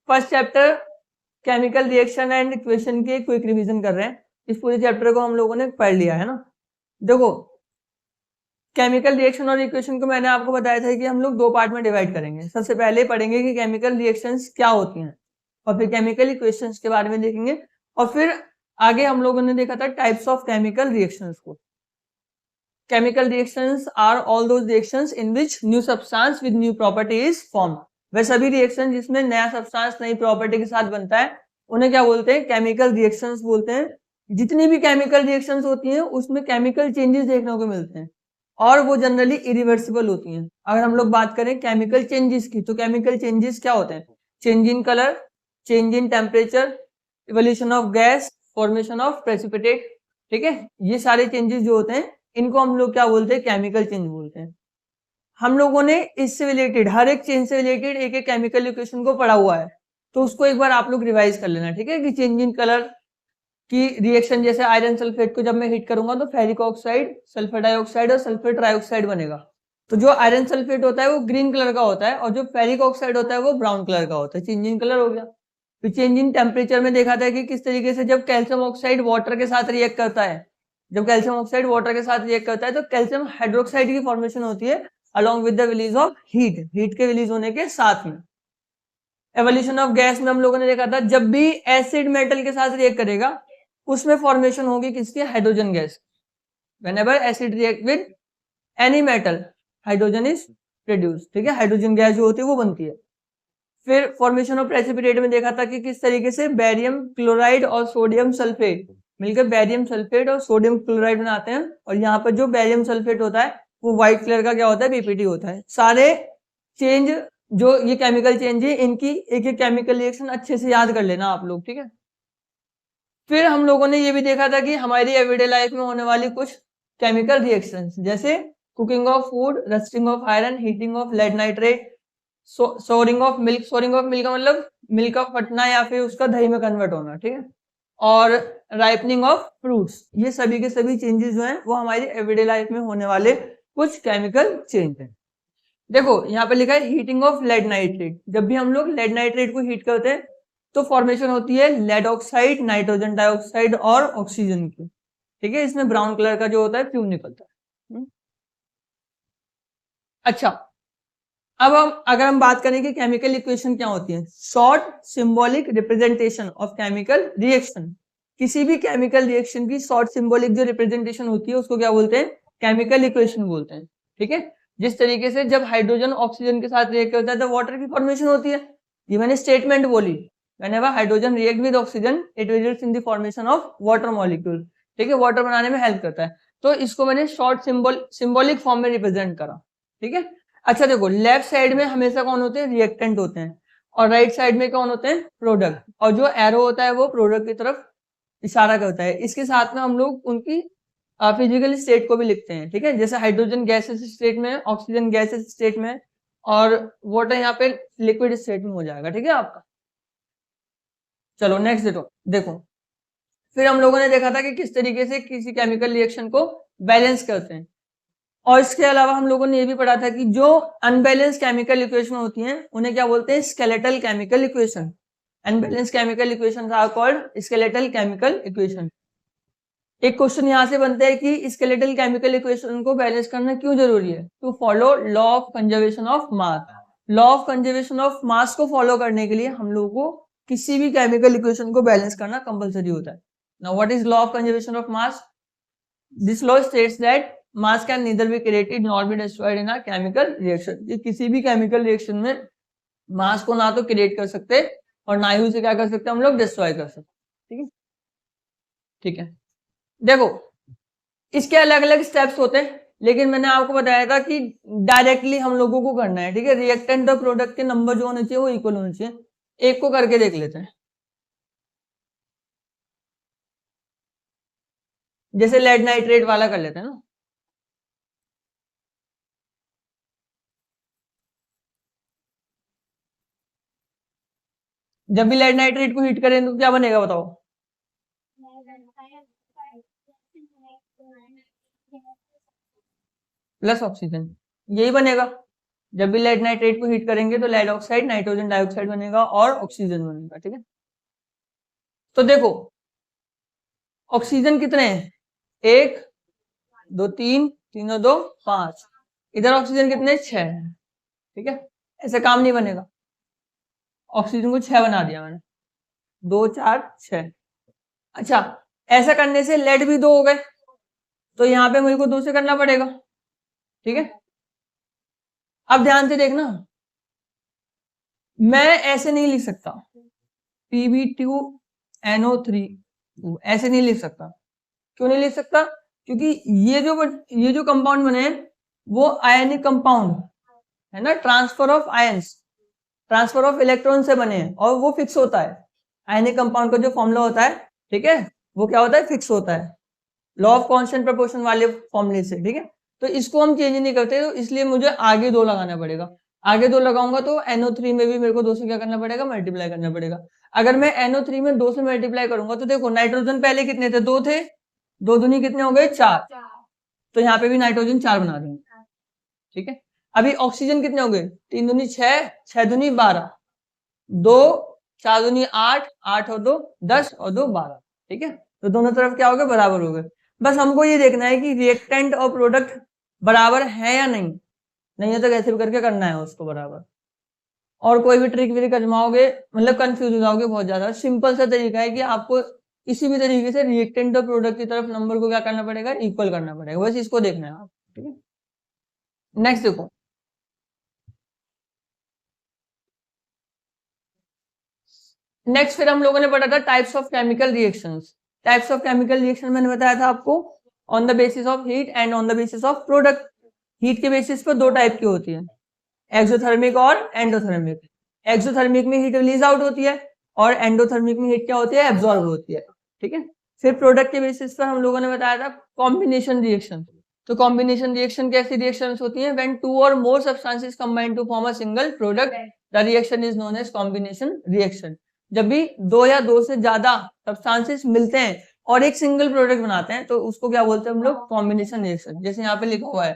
First chapter chemical reaction and equation के quick revision कर रहे हैं। इस पूरे चैप्टर को हम लोगों ने पढ़ लिया है ना। देखो केमिकल रिएक्शन और इक्वेशन को मैंने आपको बताया था कि हम लोग दो पार्ट में डिवाइड करेंगे। सबसे पहले पढ़ेंगे कि केमिकल रिएक्शंस क्या होती हैं, और फिर केमिकल इक्वेशंस के बारे में देखेंगे, और फिर आगे हम लोगों ने देखा था टाइप्स ऑफ केमिकल रिएक्शंस को। Chemical reactions are all those reactions in which new substance with new property is form. वह सभी रिएक्शन जिसमें नया सब्सटेंस नई प्रॉपर्टी के साथ बनता है उन्हें क्या बोलते हैं? केमिकल रिएक्शंस बोलते हैं। जितनी भी केमिकल रिएक्शंस होती हैं उसमें केमिकल चेंजेस देखने को मिलते हैं और वो जनरली इरिवर्सिबल होती हैं। अगर हम लोग बात करें केमिकल चेंजेस की, तो केमिकल चेंजेस क्या होते हैं? Change in colour, change in temperature, evolution of gas, formation of precipitate. ठीक है, ये सारे चेंजेस जो होते हैं इनको हम लोग क्या बोलते हैं? केमिकल चेंज बोलते हैं। हम लोगों ने इससे रिलेटेड हर एक चेंज से रिलेटेड एक एक केमिकल इक्वेशन को पढ़ा हुआ है, तो उसको एक बार आप लोग रिवाइज कर लेना। ठीक है, कि चेंज इन कलर की रिएक्शन, जैसे आयरन सल्फेट को जब मैं हिट करूंगा तो फेरिक ऑक्साइड, सल्फर डाइऑक्साइड और सल्फर ट्राइऑक्साइड बनेगा। तो जो आयरन सल्फेट होता है वो ग्रीन कलर का होता है और जो फेरिक ऑक्साइड होता है वो ब्राउन कलर का होता है। चेंज इन कलर हो गया। फिर चेंज इन टेम्परेचर में देखा था कि किस तरीके से जब कैल्शियम ऑक्साइड वाटर के साथ रिएक्ट करता है, जब कैल्शियम ऑक्साइड वाटर के साथ रिएक्ट करता है तो कैल्शियम हाइड्रोक्साइड की फॉर्मेशन होती है along with the release of heat, heat के रिलीज होने के साथ में। एवोल्यूशन ऑफ गैस में हम लोगों ने देखा था जब भी एसिड मेटल के साथ रिएक्ट करेगा उसमें फॉर्मेशन होगी किसकी? Hydrogen gas. Whenever acid react with any metal hydrogen is produce. ठीक है, हाइड्रोजन गैस जो होती है वो बनती है। फिर फॉर्मेशन ऑफ प्रेसिपिटेट में देखा था कि किस तरीके से बैरियम क्लोराइड और सोडियम सल्फेट मिलकर बैरियम सल्फेट और सोडियम क्लोराइड बनाते हैं, और यहाँ पर जो बैरियम सल्फेट होता है वो व्हाइट कलर का क्या होता है? बीपीटी होता है। सारे चेंज जो ये केमिकल चेंज है इनकी एक एक केमिकल रिएक्शन अच्छे से याद कर लेना आप लोग। ठीक है, फिर हम लोगों ने ये भी देखा था कि हमारी एवरीडे लाइफ में होने वाली कुछ केमिकल रिएक्शंस, जैसे cooking of food, rusting of iron, heating of lead nitrate, souring of milk. Souring of milk का मतलब मिल्क का फटना या फिर उसका दही में कन्वर्ट होना। ठीक है, और राइपनिंग ऑफ फ्रूट्स। ये सभी के सभी चेंजेस जो हैं वो हमारी एवरीडे लाइफ में होने वाले कुछ केमिकल चेंज हैं। देखो यहाँ पे लिखा है हीटिंग ऑफ लेड नाइट्रेट। जब भी हम लोग लेड नाइट्रेट को हीट करते हैं तो फॉर्मेशन होती है लेड ऑक्साइड, नाइट्रोजन डाइऑक्साइड और ऑक्सीजन की। ठीक है, इसमें ब्राउन कलर का जो होता है फ्यूम निकलता है। अच्छा, अब अगर हम बात करें कि केमिकल इक्वेशन क्या होती है, short symbolic representation of chemical reaction. किसी भी केमिकल रिएक्शन की शॉर्ट सिंबॉलिक जो रिप्रेजेंटेशन होती है उसको क्या बोलते हैं? केमिकल इक्वेशन बोलते हैं। ठीक है, जिस तरीके से जब हाइड्रोजन ऑक्सीजन के साथ रिएक्ट करता है तो वाटर की फॉर्मेशन होती है। ये मैंने स्टेटमेंट बोली, whenever hydrogen react with oxygen it results in the formation of water molecule। ठीक है, वाटर बनाने में हेल्प करता है। तो इसको मैंने शॉर्ट सिंबॉलिक फॉर्म में रिप्रेजेंट करा। ठीक है, अच्छा देखो लेफ्ट साइड में हमेशा कौन होते हैं? रिएक्टेंट होते हैं, और राइट साइड में कौन होते हैं? प्रोडक्ट। और जो एरो होता है वो प्रोडक्ट की तरफ इशारा करता है। इसके साथ में हम लोग उनकी फिजिकल स्टेट को भी लिखते हैं। ठीक है, जैसे हाइड्रोजन गैसेस स्टेट में, ऑक्सीजन गैसेस स्टेट में, और वाटर यहाँ पे लिक्विड स्टेट में हो जाएगा। ठीक है आपका। चलो नेक्स्ट देखो, फिर हम लोगों ने देखा था कि किस तरीके से किसी केमिकल रिएक्शन को बैलेंस करते हैं, और इसके अलावा हम लोगों ने ये भी पढ़ा था कि जो अनबैलेंस केमिकल इक्वेशन होती हैं उन्हें क्या बोलते हैं? Skeletal chemical equation. Unbalance chemical equation are called skeletal chemical equation. एक क्वेश्चन यहाँ से बनता है कि स्केलेटल केमिकल इक्वेशन को बैलेंस करना क्यों जरूरी है? To follow law of conservation of mass. Law of conservation of mass को फॉलो करने के लिए हम लोगों को किसी भी केमिकल इक्वेशन को बैलेंस करना कंपलसरी होता है। Now what is law of conservation of mass? This law states that mass can neither be created nor be destroyed in a chemical reaction. किसी भी केमिकल रिएक्शन में मास को ना तो क्रिएट कर सकते और ना ही उसे क्या कर सकते हम लोग? डिस्ट्रॉय कर सकते। ठीक है, ठीक है, देखो इसके अलग अलग स्टेप्स होते हैं, लेकिन मैंने आपको बताया था कि डायरेक्टली हम लोगों को करना है। ठीक है, रिएक्टेंट और प्रोडक्ट के नंबर जो होने चाहिए वो इक्वल होने चाहिए। एक को करके देख लेते हैं, जैसे लेड नाइट्रेट वाला कर लेते हैं ना। जब भी लेड नाइट्रेट को हीट करें तो क्या बनेगा बताओ? प्लस ऑक्सीजन, यही बनेगा। जब भी लेड नाइट्रेट को हीट करेंगे तो लेड ऑक्साइड नाइट्रोजन डाइऑक्साइड बनेगा और ऑक्सीजन बनेगा, ठीक है। तो देखो ऑक्सीजन कितने हैं, 1 2 3, 3 और 2 5, इधर ऑक्सीजन कितने 6 है, ठीक है। ऐसे काम नहीं बनेगा, ऑक्सीजन को 6 बना दिया मैंने, 2 4 6। अच्छा ऐसा करने से लेड भी 2 हो गए, तो यहाँ पे मुझे को 2 से करना पड़ेगा, ठीक है। अब ध्यान से देखना, मैं ऐसे नहीं लिख सकता Pb2NO3 ऐसे नहीं लिख सकता। क्यों नहीं लिख सकता, क्योंकि ये जो कंपाउंड बने हैं वो आयनिक कंपाउंड है ना, transfer of ions, transfer of electron से बने हैं और वो फिक्स होता है। आयनिक कंपाउंड का जो फॉर्मूला होता है, ठीक है, वो क्या होता है, फिक्स होता है, लॉ ऑफ कांस्टेंट प्रोपोर्शन वाले फॉर्मूले से, ठीक है। तो इसको हम चेंज नहीं करते, तो इसलिए मुझे आगे 2 लगाना पड़ेगा। आगे 2 लगाऊंगा तो NO3 में भी मेरे को 2 से क्या करना पड़ेगा, मल्टीप्लाई करना पड़ेगा। अगर मैं NO3 में 2 से मल्टीप्लाई करूंगा तो देखो नाइट्रोजन पहले कितने थे, 2 थे, 2 दूनी कितने हो गए 4, तो यहाँ पे भी नाइट्रोजन 4 बना देंगे, ठीक है। अभी ऑक्सीजन कितने हो गए, 3 दूनी 6, 6 दूनी 12, 2 4 दूनी 8, 8 और 2 10 और 2 12, ठीक है। तो दोनों तरफ क्या हो गए, बराबर हो गए। बस हमको ये देखना है कि रिएक्टेंट और प्रोडक्ट बराबर है या नहीं है तो कैसे भी करके करना है उसको बराबर। और कोई भी ट्रिक व्रिक आजमाओगे मतलब कंफ्यूज हो जाओगे बहुत ज्यादा। सिंपल सा तरीका है कि आपको किसी भी तरीके से रिएक्टेंट और प्रोडक्ट की तरफ नंबर को क्या करना पड़ेगा, इक्वल करना पड़ेगा, बस इसको देखना है आप, ठीक है। नेक्स्ट देखो, नेक्स्ट फिर हम लोगों ने पढ़ा था types of chemical reactions. Types of chemical reaction मैंने बताया था आपको, on the basis of heat and on the basis of product. Heat के बेसिस पर 2 टाइप की होती है, एक्सोथर्मिक और एंडोथर्मिक। एक्सोथर्मिक में हीट रिलीज आउट होती है और एंडोथर्मिक में हीट क्या होती है, एब्जॉर्ब होती है, ठीक है। फिर प्रोडक्ट के बेसिस पर हम लोगों ने बताया था कॉम्बिनेशन रिएक्शन। तो कॉम्बिनेशन रिएक्शन कैसी रिएक्शंस होती हैं, व्हेन 2 और more substances combine to form a single product, the reaction is known as combination reaction. जब भी 2 या 2 से ज्यादा सब्सटेंसेस मिलते हैं और एक सिंगल प्रोडक्ट बनाते हैं तो उसको क्या बोलते हैं हम लोग, कॉम्बिनेशन रिएक्शन। जैसे यहाँ पे लिखा हुआ है,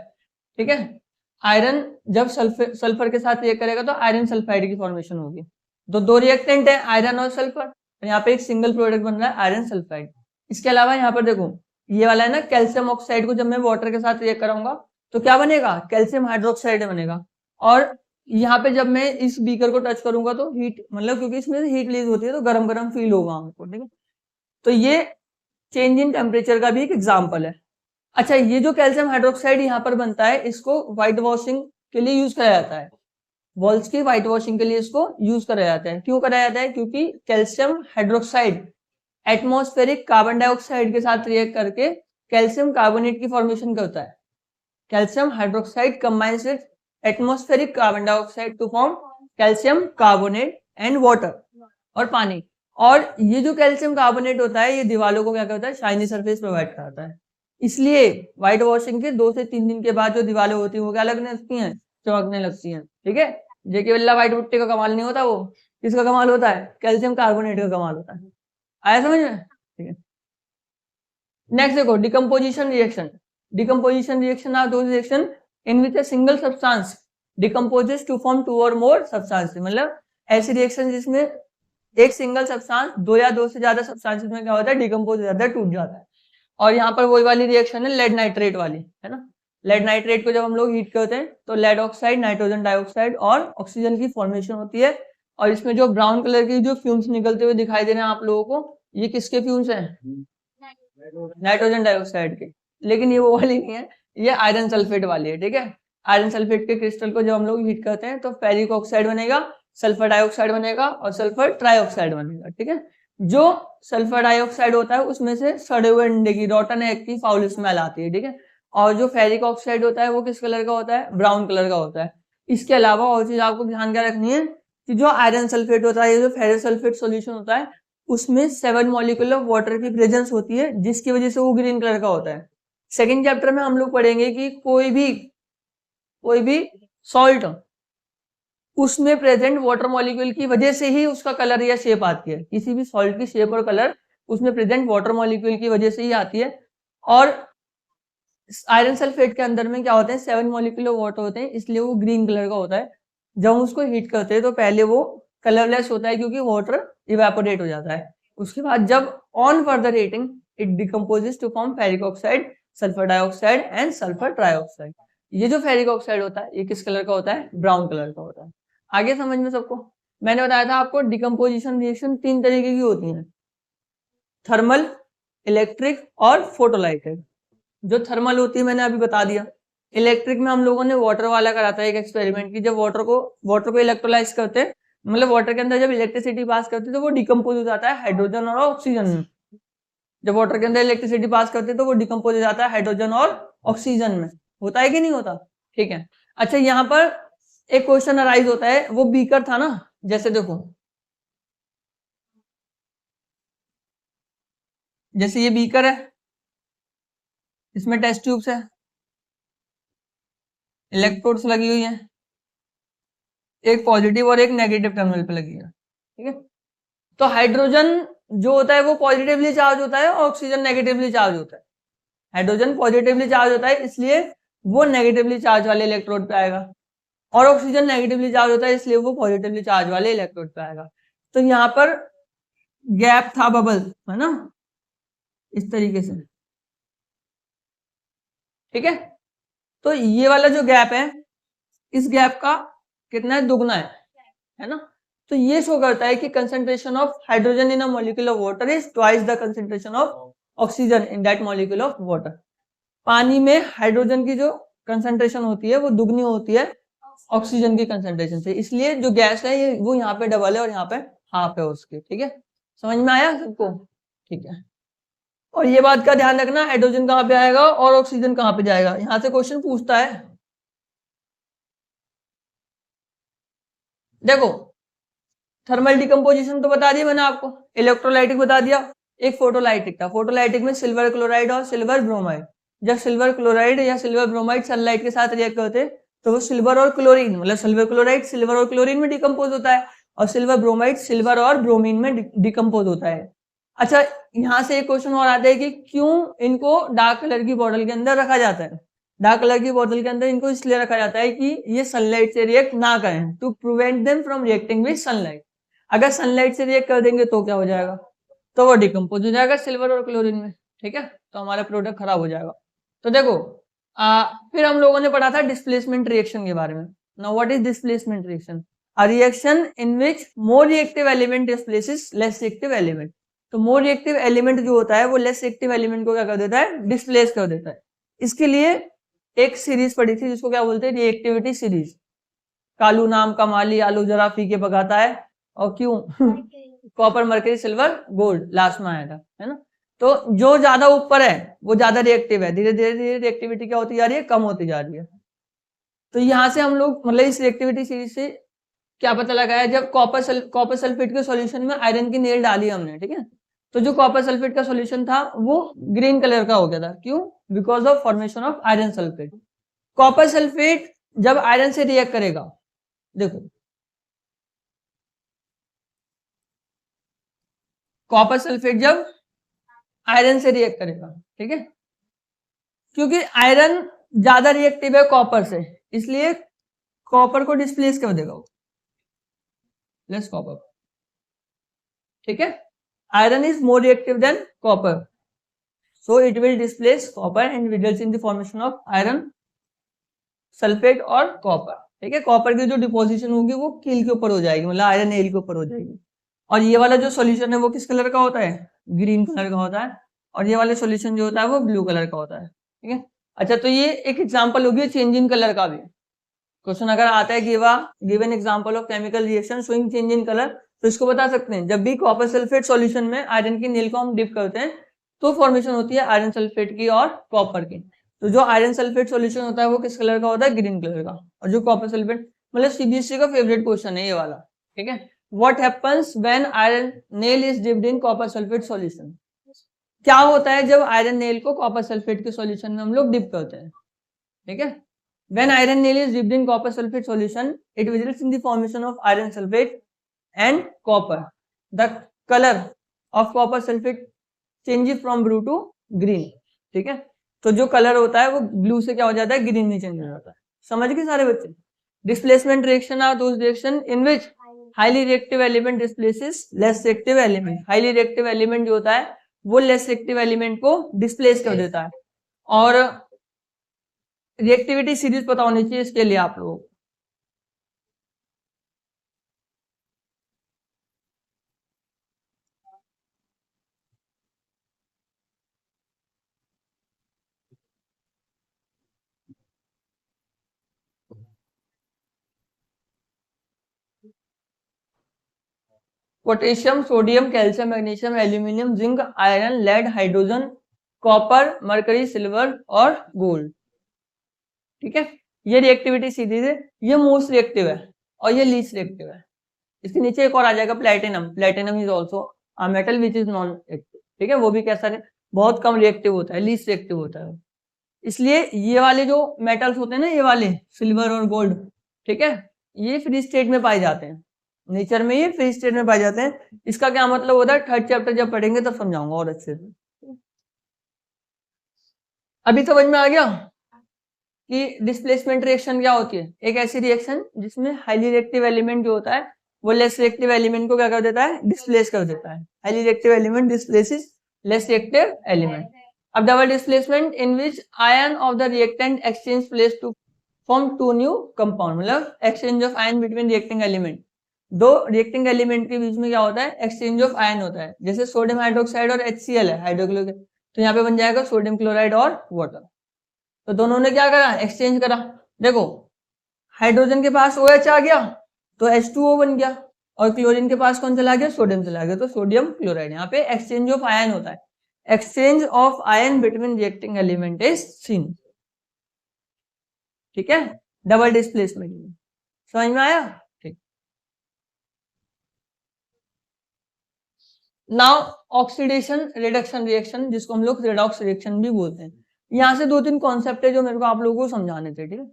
ठीक है, आयरन जब सल्फर के साथ रिएक्ट करेगा तो आयरन सल्फाइड की फॉर्मेशन होगी। तो 2 रिएक्टेंट है आयरन और सल्फर, तो यहाँ पे एक सिंगल प्रोडक्ट बन रहा है आयरन सल्फाइड। इसके अलावा यहाँ पर देखो ये वाला है ना, कैल्शियम ऑक्साइड को जब मैं वाटर के साथ रिएक्ट कराऊंगा तो क्या बनेगा, कैल्शियम हाइड्रोक्साइड बनेगा। और यहाँ पे जब मैं इस बीकर को टच करूंगा तो हीट मतलब क्योंकि इसमें से हीट रिलीज होती है तो गरम गरम फील होगा हमको, ठीक है। तो ये चेंज इन टेम्परेचर का भी एक एग्जाम्पल है। अच्छा ये जो कैल्शियम हाइड्रोक्साइड यहाँ पर बनता है इसको व्हाइट वॉशिंग के लिए यूज करा जाता है, वॉल्स की व्हाइट वॉशिंग के लिए इसको यूज करा जाता है। क्यों करा जाता है, क्योंकि calcium hydroxide atmospheric carbon dioxide के साथ रिएक्ट करके कैल्शियम कार्बोनेट की फॉर्मेशन करता है। Calcium hydroxide combines with atmospheric carbon dioxide to form calcium carbonate and water और पानी। और ये जो कैल्शियम कार्बोनेट होता है ये दीवारों को क्या करता है, शाइनी सरफेस प्रोवाइड कराता है। इसलिए व्हाइट वॉशिंग के 2 से 3 दिन के बाद जो दीवारें होती है वो क्या लगने लगती हैं, चमकने लगती हैं, ठीक है। जेके बिल्ला व्हाइट पुट्टी का कमाल नहीं होता, वो किसका कमाल होता है, कैल्शियम कार्बोनेट का कमाल होता है। आया समझ में, ठीक है। नेक्स्ट देखो decomposition reaction. Decomposition reaction are those reaction in which a single substance decomposes to form 2 और मोर सब्सटेंस। मतलब ऐसी रिएक्शन जिसमें एक सिंगल सब्सटेंस 2 या 2 से ज्यादा सब्सटेंसेस में क्या होता है, डिकम्पोज हो जाता है, टूट जाता है। और यहाँ पर वही वाली रिएक्शन है लेड नाइट्रेट वाली, है ना। लेड नाइट्रेट को जब हम लोग हीट करते हैं तो लेड ऑक्साइड नाइट्रोजन डाइऑक्साइड और ऑक्सीजन की फॉर्मेशन होती है। और इसमें जो ब्राउन कलर की जो फ्यूम्स निकलते हुए दिखाई दे रहे हैं आप लोगों को, ये किसके फ्यूम्स हैं, नाइट्रोजन डाइऑक्साइड के। लेकिन ये वो वाली नहीं है, ये आयरन सल्फेट वाली है, ठीक है। आयरन सल्फेट के क्रिस्टल को जब हम लोग हीट करते हैं तो फेरिक ऑक्साइड बनेगा, सल्फर डाइऑक्साइड बनेगा और सल्फर ट्राइऑक्साइड बनेगा, ठीक है। जो सल्फर डाइऑक्साइड होता है उसमें से सड़े हुए अंडे की, रॉटन एग की फाउल स्मेल आती है, ठीक है। और जो फेरिक ऑक्साइड होता है वो किस कलर का होता है, ब्राउन कलर का होता है। इसके अलावा और चीज आपको ध्यान क्या रखनी है कि जो आयरन सल्फेट होता है, जो फेरस सल्फेट सॉल्यूशन होता है, उसमें 7 मॉलिक्यूल ऑफ वाटर की प्रेजेंस होती है जिसकी वजह से वो ग्रीन कलर का होता है। सेकेंड चैप्टर में हम लोग पढ़ेंगे कि कोई भी सॉल्ट उसमें प्रेजेंट वाटर मॉलिक्यूल की वजह से ही उसका कलर या शेप आती है। किसी भी सॉल्ट की शेप और कलर उसमें प्रेजेंट वाटर मॉलिक्यूल की वजह से ही आती है। और आयरन सल्फेट के अंदर में क्या होते हैं, 7 मॉलिक्यूल ऑफ वाटर होते हैं, इसलिए वो ग्रीन कलर का होता है। जब हम उसको हीट करते हैं तो पहले वो कलरलेस होता है क्योंकि वाटर इवेपोरेट हो जाता है। उसके बाद जब on further heating it decomposes to form ferric oxide, sulphur dioxide and sulphur trioxide. ये जो फेरिक ऑक्साइड होता है ये किस कलर का होता है, ब्राउन कलर का होता है। आगे समझ में सबको। मैंने बताया था आपको डिकम्पोजिशन रिएक्शन 3 तरीके की होती है, थर्मल, इलेक्ट्रिक और फोटोलाइटिक। जो थर्मल होती है मैंने अभी बता दिया। इलेक्ट्रिक में हम लोगों ने वाटर वाला करा था एक एक्सपेरिमेंट की, जब वाटर को इलेक्ट्रोलाइज करते, मतलब वाटर के अंदर जब इलेक्ट्रिसिटी पास करते तो वो डिकम्पोज हो जाता है हाइड्रोजन और ऑक्सीजन में। जब वाटर के अंदर इलेक्ट्रिसिटी पास करते तो वो डिकम्पोज हो जाता है हाइड्रोजन और ऑक्सीजन में। होता है कि नहीं होता? ठीक है। अच्छा, यहाँ पर एक क्वेश्चन अराइज होता है, वो बीकर था ना, जैसे देखो, जैसे ये बीकर है, इसमें टेस्ट ट्यूब्स है, इलेक्ट्रोड्स लगी हुई है, एक पॉजिटिव और एक नेगेटिव टर्मिनल पे लगी है। ठीक है। तो हाइड्रोजन जो होता है वो पॉजिटिवली चार्ज होता है और ऑक्सीजन नेगेटिवली चार्ज होता है। हाइड्रोजन पॉजिटिवली चार्ज होता है इसलिए वो नेगेटिवली चार्ज वाले इलेक्ट्रोड पे आएगा, और ऑक्सीजन नेगेटिवली चार्ज होता है इसलिए वो पॉजिटिवली चार्ज वाले इलेक्ट्रोड पे आएगा। तो यहाँ पर गैप था, बबल है ना, इस तरीके से। ठीक है। तो ये वाला जो गैप है, इस गैप का कितना है, दुगना है ना। तो ये शो करता है कि concentration of hydrogen in a molecule of water is twice the concentration of oxygen in that molecule of water. पानी में हाइड्रोजन की जो कंसंट्रेशन होती है वो दुगनी होती है ऑक्सीजन की कंसंट्रेशन से, इसलिए जो गैस है ये वो यहाँ पे डबल है और यहाँ पे हाफ है उसके। ठीक है, समझ में आया सबको? ठीक है। और ये बात का ध्यान रखना, हाइड्रोजन कहाँ पे आएगा और ऑक्सीजन कहाँ पे जाएगा, यहाँ से क्वेश्चन पूछता है। देखो, थर्मल डिकम्पोजिशन तो बता दिया मैंने आपको, इलेक्ट्रोलाइटिक बता दिया, एक फोटोलाइटिक था। फोटोलाइटिक में सिल्वर क्लोराइड और सिल्वर ब्रोमाइड, जब सिल्वर क्लोराइड या सिल्वर ब्रोमाइड सनलाइट के साथ रिएक्ट करते तो वो सिल्वर और क्लोरीन, मतलब सिल्वर क्लोराइड सिल्वर और क्लोरीन में डिकम्पोज होता है, और सिल्वर ब्रोमाइड सिल्वर और ब्रोमीन में डिकम्पोज होता है। अच्छा, यहाँ से एक क्वेश्चन और आता है कि क्यों इनको डार्क कलर की बॉटल के अंदर रखा जाता है। डार्क कलर की बोतल के अंदर इनको इसलिए रखा जाता है कि ये सनलाइट से रिएक्ट ना करें, to prevent them from reacting with sunlight. अगर सनलाइट से रिएक्ट कर देंगे तो क्या हो जाएगा, तो वो डिकम्पोज हो जाएगा सिल्वर और क्लोरीन में। ठीक है, तो हमारा प्रोडक्ट खराब हो जाएगा। तो देखो, फिर हम लोगों ने पढ़ा था डिस्प्लेसमेंट रिएक्शन के बारे में। Now what is displacement reaction? A reaction in which more reactive element displaces less reactive element. तो मोर रिएक्टिव एलिमेंट जो होता है वो लेस रिएक्टिव एलिमेंट को क्या कर देता है, डिस्प्लेस कर देता है। इसके लिए एक सीरीज पढ़ी थी जिसको क्या बोलते हैं, रिएक्टिविटी सीरीज। कालू नाम का माली आलू जरा फीके पकाता है, और क्यों copper mercury silver gold last में आया था, है ना। तो जो ज्यादा ऊपर है वो ज्यादा रिएक्टिव है, धीरे धीरे रिएक्टिविटी क्या होती जा रही है, कम होती जा रही है। तो यहाँ से हम लोग मतलब इस रिएक्टिविटी सीरीज से क्या पता लगाया, जब कॉपर सल्फेट के सॉल्यूशन में आयरन की नेल डाली हमने, ठीक है, तो जो कॉपर सल्फेट का सॉल्यूशन था वो ग्रीन कलर का हो गया था। क्यों? Because of formation of iron sulphate. Copper sulphate जब आयरन से रिएक्ट करेगा, देखो कॉपर सल्फेट जब आयरन से रिएक्ट करेगा, ठीक है, क्योंकि आयरन ज्यादा रिएक्टिव है कॉपर से, इसलिए कॉपर को डिस्प्लेस कर देगा वो, लेस कॉपर। ठीक है, iron is more reactive than copper, so it will displace copper and results in the formation of iron sulphate और कॉपर। ठीक है, कॉपर की जो डिपोजिशन होगी वो कील के ऊपर हो जाएगी, मतलब आयरन नेल के ऊपर हो जाएगी। और ये वाला जो सॉल्यूशन है वो किस कलर का होता है, ग्रीन कलर का होता है, और ये वाला सॉल्यूशन जो होता है वो ब्लू कलर का होता है। ठीक है। अच्छा, तो ये एक एग्जांपल होगी चेंज इन कलर का भी। क्वेश्चन अगर आता है give an example of chemical reaction showing change in colour, तो इसको बता सकते हैं, जब भी कॉपर सल्फेट सॉल्यूशन में आयरन की नेल को हम डिप करते हैं तो फॉर्मेशन होती है आयरन सल्फेट की और कॉपर की। तो जो आयरन सल्फेट सॉल्यूशन होता है वो किस कलर का होता है, ग्रीन कलर का, और जो कॉपर सल्फेट, मतलब सीबीएसई का फेवरेट क्वेश्चन है ये वाला। ठीक है, what happens when iron nail is dipped in copper sulphate solution? क्या होता है जब आयरन नेल को कॉपर सल्फेट के सॉल्यूशन में हम लोग डिप करते हैं? ठीक है, when iron nail is dipped in copper sulfate solution it results in the formation of iron sulfate and copper. The color of copper sulfate changes from blue to green. ठीक है, तो जो कलर होता है वो ब्लू से क्या हो जाता है, ग्रीन में चेंज हो जाता है। समझ गए सारे बच्चे? Displacement reaction are those reaction in which highly reactive element displaces less reactive element. Highly reactive element जो होता है वो लेस रिएक्टिव एलिमेंट को डिस्प्लेस कर देता है। और रिएक्टिविटी सीरीज पता होनी चाहिए इसके लिए आप लोगों को। Potassium, sodium, calcium, magnesium, aluminium, zinc, iron, lead, hydrogen, copper, mercury, silver और गोल्ड। ठीक है, ये रिएक्टिविटी सीरीज है। ये मोस्ट रिएक्टिव है और ये लीस्ट रिएक्टिव है। इसके नीचे एक और आ जाएगा platinum. Platinum is also a metal which is non active. ठीक है, वो भी कैसा है, बहुत कम रिएक्टिव होता है, लीस्ट रिएक्टिव होता है। इसलिए ये वाले जो मेटल्स होते हैं ना, ये वाले सिल्वर और गोल्ड, ठीक है, ये फ्री स्टेट में पाए जाते हैं। नेचर में ये फ्री स्टेट में पाए जाते हैं। इसका क्या मतलब होता है, थर्ड चैप्टर जब पढ़ेंगे तब समझाऊंगा और अच्छे से। अभी समझ में आ गया कि डिस्प्लेसमेंट रिएक्शन क्या होती है? एक ऐसी रिएक्शन जिसमें हाईली रिएक्टिव एलिमेंट जो होता है वो लेस रिएक्टिव एलिमेंट को क्या कर देता है, डिस्प्लेस कर देता है। Highly reactive element displaces less reactive element. अब double displacement in which ion of the reactant exchange place to form two new compound, मतलब exchange of ion between reacting element. दो रिएक्टिंग एलिमेंट के बीच में क्या होता है, एक्सचेंज ऑफ आयन होता है। जैसे सोडियम हाइड्रोक्साइड और HCl है, हाइड्रोक्लोराइड, तो यहाँ पे बन जाएगा सोडियम क्लोराइड और वाटर। तो दोनों ने क्या करा, एक्सचेंज करा। देखो हाइड्रोजन के पास OH आ गया तो H2O बन गया, और क्लोरीन के पास कौन चला गया, सोडियम चला गया, तो सोडियम क्लोराइड। यहाँ पे एक्सचेंज ऑफ आयन होता है। Exchange of ion between reacting element is seen. ठीक है, डबल डिस्प्लेसमेंट में समझ में आया? ठीक। नाउ ऑक्सीडेशन रिडक्शन रिएक्शन, जिसको हम लोग रेडॉक्स रिएक्शन भी बोलते हैं। यहाँ से दो तीन कॉन्सेप्ट है जो मेरे को आप लोगों को समझाने थे। ठीक है,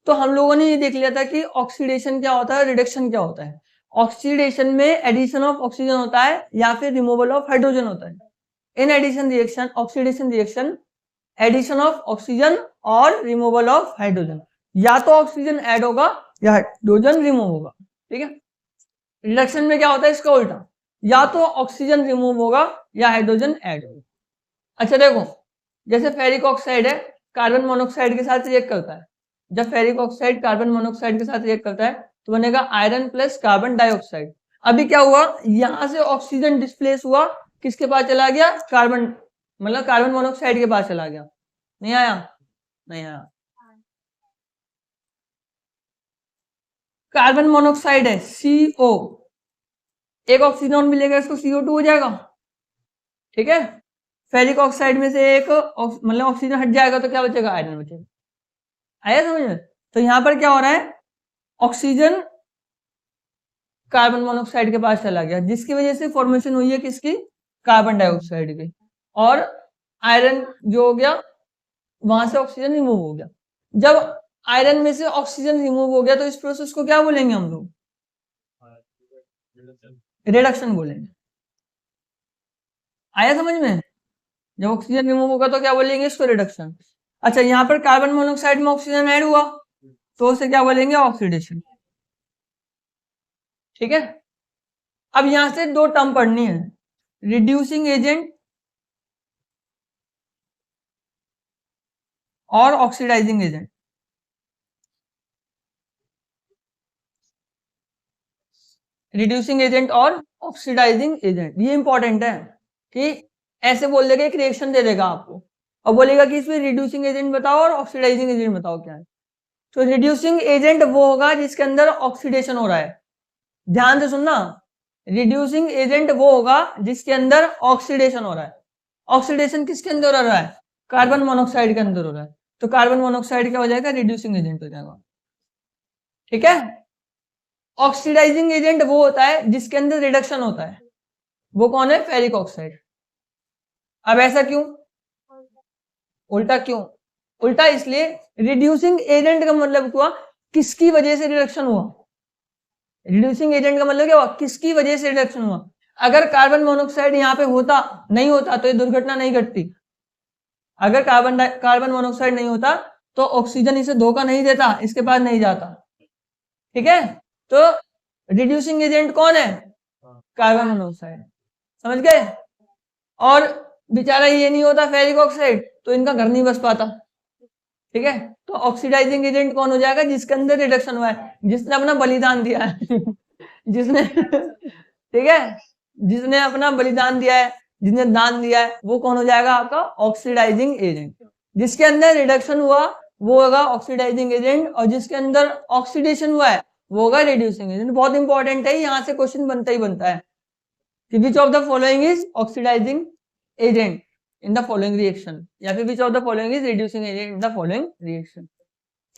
तो हम लोगों ने ये देख लिया था कि ऑक्सीडेशन क्या होता है, रिडक्शन क्या होता है। ऑक्सीडेशन में एडिशन ऑफ ऑक्सीजन होता है या फिर रिमूवल ऑफ हाइड्रोजन होता है। In addition reaction, oxidation reaction, addition of oxygen और रिमूवल ऑफ हाइड्रोजन। या तो ऑक्सीजन ऐड होगा या हाइड्रोजन रिमूव होगा। ठीक है, रिडक्शन में क्या होता है, इसका उल्टा, या तो ऑक्सीजन रिमूव होगा या हाइड्रोजन ऐड होगा। अच्छा देखो, जैसे फेरिक ऑक्साइड है, कार्बन मोनोऑक्साइड के साथ रिएक्ट करता है। जब फेरिक ऑक्साइड कार्बन मोनोऑक्साइड के साथ रिएक्ट करता है तो बनेगा आयरन प्लस कार्बन डाइऑक्साइड। अभी क्या हुआ, यहां से ऑक्सीजन डिस्प्लेस हुआ, किसके पास चला गया, कार्बन, मतलब कार्बन मोनोऑक्साइड के पास चला गया। नहीं आया, नहीं आया। कार्बन मोनोऑक्साइड है CO, एक ऑक्सीजन मिलेगा, इसको CO2 हो जाएगा। ठीक है, फेरिक ऑक्साइड में से एक मतलब ऑक्सीजन हट जाएगा तो क्या बचेगा, आयरन बचेगा। आया समझ में? तो यहां पर क्या हो रहा है, ऑक्सीजन कार्बन मोनोऑक्साइड के पास चला गया, जिसकी वजह से फॉर्मेशन हुई है किसकी, कार्बन डाइऑक्साइड की, और आयरन जो हो गया, वहां से ऑक्सीजन रिमूव हो गया। जब आयरन में से ऑक्सीजन रिमूव हो गया तो इस प्रोसेस को क्या बोलेंगे हम लोग, रिडक्शन बोलेंगे। आया समझ में? जब ऑक्सीजन रिमूव होगा तो क्या बोलेंगे, इसको रिडक्शन। अच्छा, यहाँ पर कार्बन मोनोऑक्साइड में ऑक्सीजन ऐड हुआ तो उसे क्या बोलेंगे, ऑक्सीडेशन। ठीक है, अब यहां से दो टर्म पढ़नी है, रिड्यूसिंग एजेंट और ऑक्सीडाइजिंग एजेंट। रिड्यूसिंग एजेंट और ऑक्सीडाइजिंग एजेंट, ये इंपॉर्टेंट है कि ऐसे बोल देगा, एक रिएक्शन दे देगा आपको और बोलेगा कि इसमें रिड्यूसिंग एजेंट बताओ और ऑक्सीडाइजिंग एजेंट बताओ क्या है। तो रिड्यूसिंग एजेंट वो होगा जिसके अंदर ऑक्सीडेशन हो रहा है। ध्यान से सुनना, रिड्यूसिंग एजेंट वो होगा जिसके अंदर ऑक्सीडेशन हो रहा है। ऑक्सीडेशन किसके अंदर हो रहा है, कार्बन मोनोऑक्साइड के अंदर हो रहा है, तो कार्बन मोनोऑक्साइड क्या हो जाएगा, रिड्यूसिंग एजेंट हो जाएगा। ठीक है, ऑक्सीडाइजिंग एजेंट वो होता है जिसके अंदर रिडक्शन होता है, वो कौन है, फेरिक ऑक्साइड। अब ऐसा क्यों, उल्टा क्यों, उल्टा इसलिए, रिड्यूसिंग एजेंट का मतलब हुआ किसकी वजह से रिडक्शन हुआ। रिड्यूसिंग एजेंट का मतलब क्या हुआ, किसकी वजह से रिडक्शन हुआ। अगर कार्बन मोनोऑक्साइड यहाँ पे होता, नहीं होता तो ये दुर्घटना नहीं घटती। अगर कार्बन मोनोऑक्साइड नहीं होता तो ऑक्सीजन इसे धोखा नहीं देता, इसके पास नहीं जाता। ठीक है, तो रिड्यूसिंग एजेंट कौन है? Carbon monoxide. समझ गए? और बेचारा ये नहीं होता फेरिक ऑक्साइड तो इनका घर नहीं बस पाता। ठीक है, तो ऑक्सीडाइजिंग एजेंट कौन हो जाएगा? जिसके अंदर रिडक्शन हुआ है, जिसने अपना बलिदान दिया है जिसने ठीक है, जिसने अपना बलिदान दिया है, जिसने दान दिया है, वो कौन हो जाएगा? आपका ऑक्सीडाइजिंग एजेंट। जिसके अंदर रिडक्शन हुआ वो होगा ऑक्सीडाइजिंग एजेंट, और जिसके अंदर ऑक्सीडेशन हुआ है वो होगा रिड्यूसिंग एजेंट। बहुत इंपॉर्टेंट है, यहाँ से क्वेश्चन बनता ही बनता है कि which of the following is oxidising agent in the following reaction, या फिर which of the following is reducing agent in the following reaction.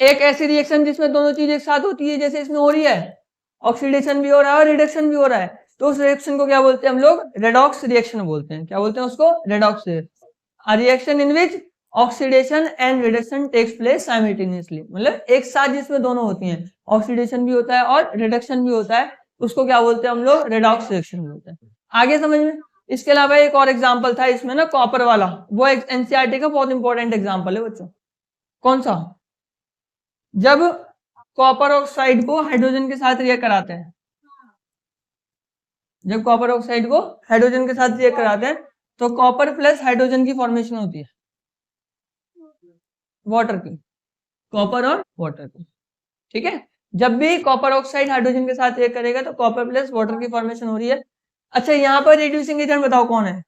एक ऐसी रिएक्शन जिसमें दोनों चीज एक साथ होती है, जैसे इसमें हो रही है, ऑक्सीडेशन भी हो रहा है और रिडक्शन भी हो रहा है, तो उस रिएक्शन को क्या बोलते हैं हम लोग? रेडॉक्स रिएक्शन बोलते हैं। क्या बोलते हैं उसको? Redox reaction in which oxidation and reduction takes place simultaneously, मतलब एक साथ जिसमें दोनों होती हैं, ऑक्सीडेशन भी होता है और रिडक्शन भी होता है, उसको क्या बोलते हैं हम लोग? रेडॉक्स रिएक्शन बोलते हैं। आगे समझ में? इसके अलावा एक और एग्जांपल था इसमें ना, कॉपर वाला, वो एनसीईआरटी का बहुत इंपॉर्टेंट एग्जांपल है बच्चों। कौन सा? जब कॉपर ऑक्साइड को हाइड्रोजन के साथ रिएक्ट कराते हैं, जब कॉपर ऑक्साइड को हाइड्रोजन के साथ रिएक्ट कराते हैं तो कॉपर प्लस हाइड्रोजन की फॉर्मेशन होती है, वाटर की, कॉपर और वाटर की। ठीक है, जब भी कॉपर ऑक्साइड हाइड्रोजन के साथ रिएक्ट करेगा तो कॉपर प्लस वाटर की फॉर्मेशन हो रही है। अच्छा, यहाँ पर रिड्यूसिंग एजेंट बताओ कौन है?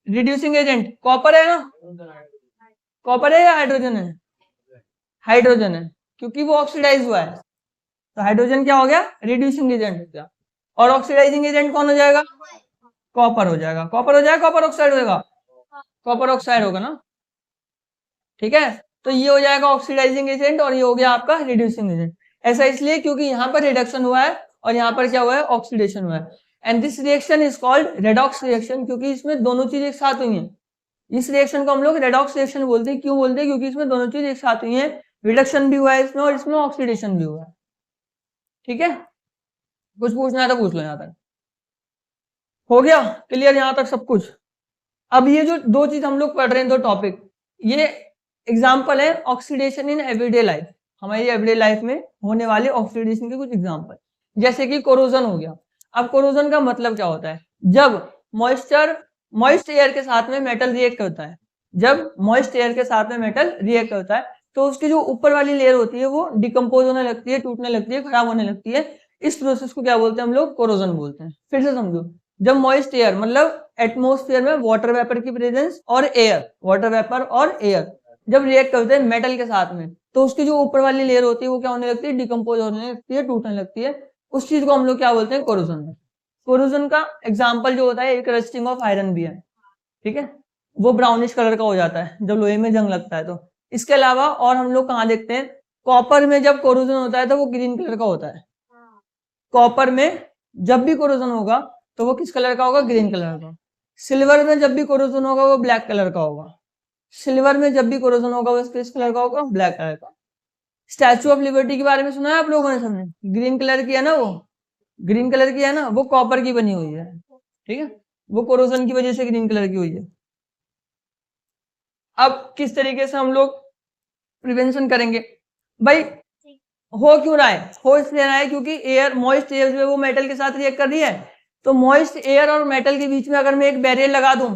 रिड्यूसिंग एजेंट कॉपर है ना? कॉपर है या हाइड्रोजन है? हाइड्रोजन है, क्योंकि वो ऑक्सीडाइज हुआ है, तो हाइड्रोजन क्या हो गया? रिड्यूसिंग एजेंट हो गया। और ऑक्सीडाइजिंग एजेंट कौन हो जाएगा? कॉपर हो जाएगा। कॉपर हो जाएगा, कॉपर ऑक्साइड होगा, कॉपर ऑक्साइड होगा ना। ठीक है, तो ये हो जाएगा ऑक्सीडाइजिंग एजेंट और ये हो गया आपका रिड्यूसिंग एजेंट। ऐसा इसलिए क्योंकि यहाँ पर रिडक्शन हुआ है और यहाँ पर क्या हुआ है? ऑक्सीडेशन हुआ है। And this reaction is called redox reaction, क्योंकि इसमें दोनों चीज एक साथ हुई है। इस रिएक्शन को हम लोग रेडॉक्स रिएक्शन बोलते हैं। क्यों बोलते हैं? क्योंकि इसमें दोनों चीज एक साथ हुई है, रिडक्शन भी हुआ है इसमें और इसमें ऑक्सीडेशन भी हुआ है। ठीक है, कुछ पूछना है तो पूछ लो। यहाँ तक हो गया क्लियर? यहाँ तक सब कुछ। अब ये जो दो चीज हम लोग पढ़ रहे हैं, दो टॉपिक, ये एग्जाम्पल है ऑक्सीडेशन इन एवरीडे लाइफ, हमारी एवरीडे लाइफ में होने वाले ऑक्सीडेशन के कुछ एग्जाम्पल। जैसे कि कोरोजन हो गया। अब कोरोजन का मतलब क्या होता है? जब मॉइस्ट एयर के साथ में मेटल रिएक्ट करता है, जब मॉइस्ट एयर के साथ में मेटल रिएक्ट करता है तो उसकी जो ऊपर वाली लेयर होती है वो डिकम्पोज होने लगती है, टूटने लगती है, खराब होने लगती है। इस प्रोसेस को क्या बोलते हैं हम लोग? कोरोजन बोलते हैं। फिर से समझो, जब मॉइस्ट एयर मतलब एटमोस्फेयर में वाटर वेपर की प्रेजेंस और एयर, वाटर वेपर और एयर जब रिएक्ट करते हैं मेटल के साथ में, तो उसकी जो ऊपर वाली लेयर होती है वो क्या होने लगती है? डिकम्पोज होने लगती है, टूटने लगती है। उस चीज को हम लोग क्या बोलते हैं? कोरोजन। कोरोजन का एग्जाम्पल जो होता है, एक रस्टिंग ऑफ आयरन भी है। ठीक है, वो ब्राउनिश कलर का हो जाता है जब लोहे में जंग लगता है। तो इसके अलावा और हम लोग कहाँ देखते हैं? कॉपर में जब कोरोजन होता है तो वो ग्रीन कलर का होता है। कॉपर में जब भी कोरोजन होगा तो वो किस कलर का होगा? ग्रीन कलर का। सिल्वर में जब भी कोरोजन होगा वो ब्लैक कलर का होगा। सिल्वर में जब भी कोरोजन होगा वो किस कलर का होगा? ब्लैक कलर का। स्टैचू ऑफ लिबर्टी के बारे में सुना है आप लोगों ने? सबने ग्रीन कलर की है ना, वो ग्रीन कलर की है ना, वो कॉपर की बनी हुई है। ठीक है, वो कोरोजन की वजह से ग्रीन कलर की हुई है। अब किस तरीके से हम लोग प्रिवेंशन करेंगे भाई? हो क्यों रहा है? हो इसलिए रहा है क्योंकि एयर, मॉइस्ट एयर जो है वो मेटल के साथ रिएक्ट कर रही है। तो मॉइस्ट एयर और मेटल के बीच में अगर मैं एक बैरियर लगा दूं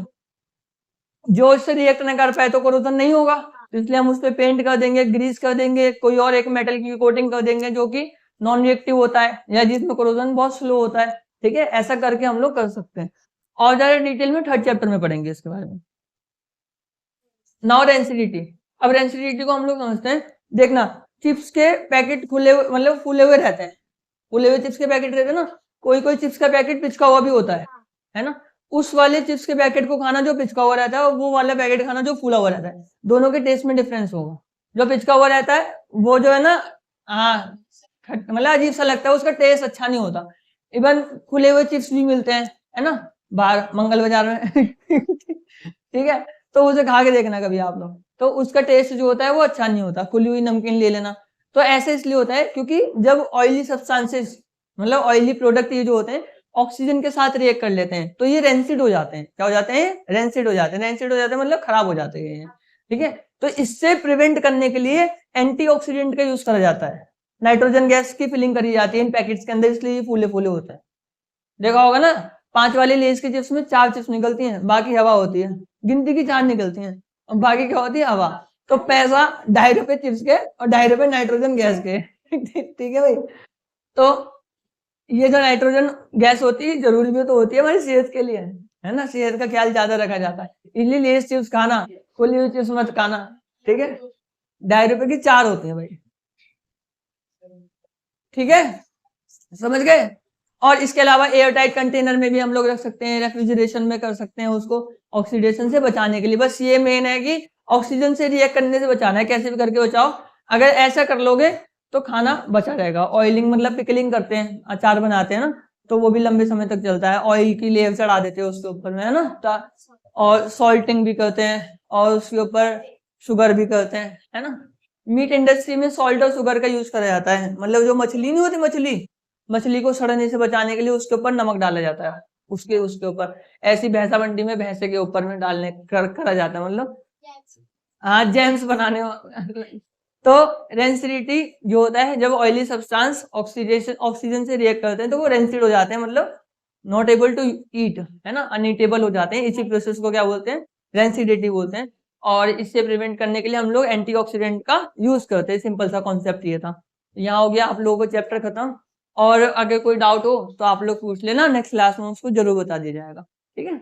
जो इससे रिएक्ट न कर पाए तो कोरोजन नहीं होगा। तो इसलिए हम उस पर पेंट कर देंगे, ग्रीस कर देंगे, कोई और एक मेटल की कोटिंग कर देंगे जो कि नॉन रिएक्टिव होता है या जिसमें कोरोजन बहुत स्लो होता है। ठीक है, ऐसा करके हम लोग कर सकते हैं। और ज्यादा डिटेल में थर्ड चैप्टर में पढ़ेंगे इसके बारे में। Now rancidity. अब रेंसिडिटी को हम लोग समझते हैं। देखना, चिप्स के पैकेट खुले हुए मतलब फूले हुए रहते हैं, फूले हुए चिप्स के पैकेट रहते हैं ना। कोई कोई चिप्स का पैकेट पिचका हुआ भी होता है ना। उस वाले चिप्स के पैकेट को खाना जो पिचका हुआ रहता है और वो वाला पैकेट खाना जो फूला हुआ रहता है, दोनों के टेस्ट में डिफरेंस होगा। जो पिचका हुआ रहता है वो जो है ना, हाँ, मतलब अजीब सा लगता है, उसका टेस्ट अच्छा नहीं होता। इवन खुले हुए चिप्स भी मिलते हैं, है ना, बाहर मंगल बाजार में ठीक है, तो उसे खा के देखना कभी आप लोग, तो उसका टेस्ट जो होता है वो अच्छा नहीं होता। खुली हुई नमकीन ले लेना। तो ऐसे इसलिए होता है क्योंकि जब ऑयली सब्सटेंसेस मतलब ऑयली प्रोडक्ट ये जो होते हैं, ऑक्सीजन के साथ रिएक्ट कर लेते हैं तो ये रेंसिड हो जाते हैं। क्या हो जाते हैं? रेंसिड हो जाते हैं। रेंसिड हो जाते हैं मतलब खराब हो जाते हैं ये, ठीक है। तो इससे प्रिवेंट करने के लिए एंटीऑक्सीडेंट का यूज करा जाता है। नाइट्रोजन गैस की फिलिंग करी जाती है इन पैकेट्स के अंदर, इसलिए ये फूले फूले होते हैं। देखा होगा ना 5 वाली लेज की चिप्स में 4 चिप्स निकलती हैं, बाकी हवा होती है। गिनती की 4 निकलती हैं और बाकी क्या होती है? हवा। तो पैसा 2.5 रुपए चिप्स के और 2.5 रुपए नाइट्रोजन गैस के ठीक है भाई। तो ये जो नाइट्रोजन गैस होती है जरूरी भी तो होती है हमारी सेहत के लिए, है ना। सेहत का ख्याल ज्यादा रखा जाता है, इसलिए लेज चिप्स खाना, खुली हुई चिप्स मत खाना, ठीक है। 2.5 रुपए की 4 होती है भाई, ठीक है, समझ गए। और इसके अलावा एयर टाइट कंटेनर में भी हम लोग रख सकते हैं, रेफ्रिजरेशन में कर सकते हैं उसको ऑक्सीडेशन से बचाने के लिए। बस ये मेन है कि ऑक्सीजन से रिएक्ट करने से बचाना है, कैसे भी करके बचाओ। अगर ऐसा कर लोगे तो खाना बचा रहेगा। ऑयलिंग मतलब पिकलिंग करते हैं, अचार बनाते हैं ना, तो वो भी लंबे समय तक चलता है। ऑयल की लेयर चढ़ा देते हैं उसके ऊपर में, है ना। और सॉल्टिंग भी करते हैं और उसके ऊपर शुगर भी करते हैं, है ना। मीट इंडस्ट्री में सॉल्ट और शुगर का यूज करा जाता है। मतलब जो मछली नहीं होती, मछली को सड़ने से बचाने के लिए उसके ऊपर नमक डाला जाता है, उसके ऊपर। ऐसी भैंसा मंडी में भैंसे के ऊपर में डालने करा जाता है, मतलब हाँ जेम्स बनाने तो रेंसिडिटी जो होता है जब ऑयली सब्सटेंस ऑक्सीजन से रिएक्ट करते हैं तो वो रेंसिड हो जाते हैं, मतलब नॉट एबल टू ईट, है ना, अनईटेबल हो जाते हैं। इसी प्रोसेस को क्या बोलते हैं? रेंसिडिटी बोलते हैं। और इससे प्रिवेंट करने के लिए हम लोग एंटीऑक्सीडेंट का यूज करते हैं। सिंपल सा कॉन्सेप्ट ये था। यहाँ हो गया आप लोगों को चैप्टर खत्म। और अगर कोई डाउट हो तो आप लोग पूछ लेना, नेक्स्ट क्लास में उसको जरूर बता दिया जाएगा, ठीक है।